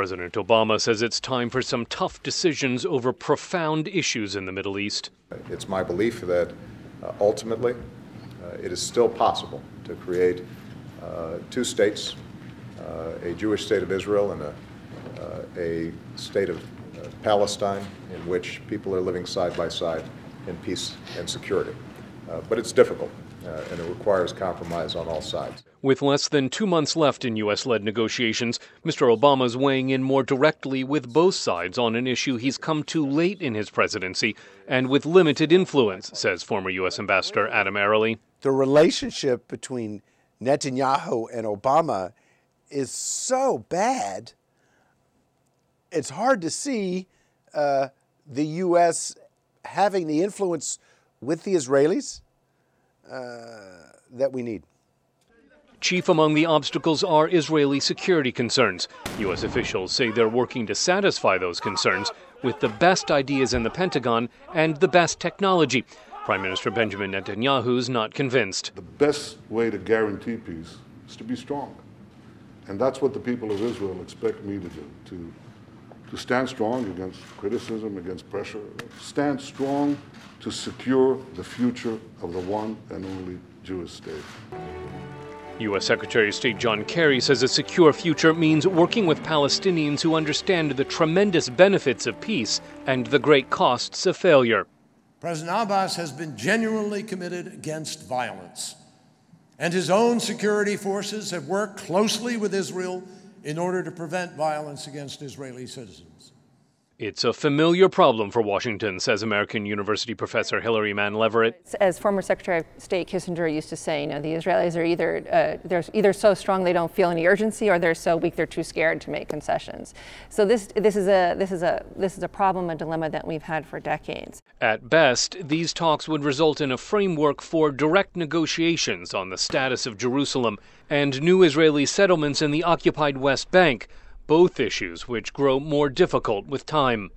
President Obama says it's time for some tough decisions over profound issues in the Middle East. It's my belief that ultimately it is still possible to create two states, a Jewish state of Israel and a state of Palestine, in which people are living side by side in peace and security. But it's difficult, and it requires compromise on all sides. With less than 2 months left in U.S.-led negotiations, Mr. Obama's weighing in more directly with both sides on an issue he's come to late in his presidency and with limited influence, says former U.S. Ambassador Adam Ereli. The relationship between Netanyahu and Obama is so bad, it's hard to see the U.S. having the influence with the Israelis that we need. Chief among the obstacles are Israeli security concerns. U.S. officials say they're working to satisfy those concerns with the best ideas in the Pentagon and the best technology. Prime Minister Benjamin Netanyahu's not convinced. The best way to guarantee peace is to be strong. And that's what the people of Israel expect me to do, to stand strong against criticism, against pressure, stand strong to secure the future of the one and only Jewish state. U.S. Secretary of State John Kerry says a secure future means working with Palestinians who understand the tremendous benefits of peace and the great costs of failure. President Abbas has been genuinely committed against violence, and his own security forces have worked closely with Israel in order to prevent violence against Israeli citizens. It's a familiar problem for Washington, says American University professor Mann Leverett. As former Secretary of State Kissinger used to say, the Israelis are they're either so strong they don't feel any urgency, or they're so weak they're too scared to make concessions. So this is a problem, a dilemma that we've had for decades. At best, these talks would result in a framework for direct negotiations on the status of Jerusalem and new Israeli settlements in the occupied West Bank, both issues which grow more difficult with time.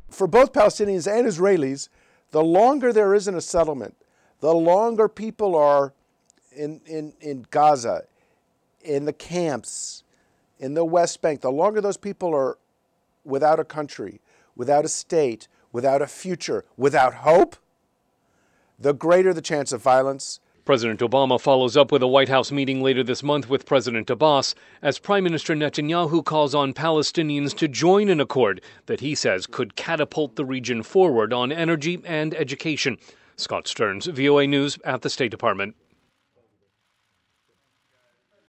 For both Palestinians and Israelis, the longer there isn't a settlement, the longer people are in Gaza, in the camps, in the West Bank, the longer those people are without a country, without a state, without a future, without hope, the greater the chance of violence. President Obama follows up with a White House meeting later this month with President Abbas as Prime Minister Netanyahu calls on Palestinians to join an accord that he says could catapult the region forward on energy and education. Scott Stearns, VOA News at the State Department.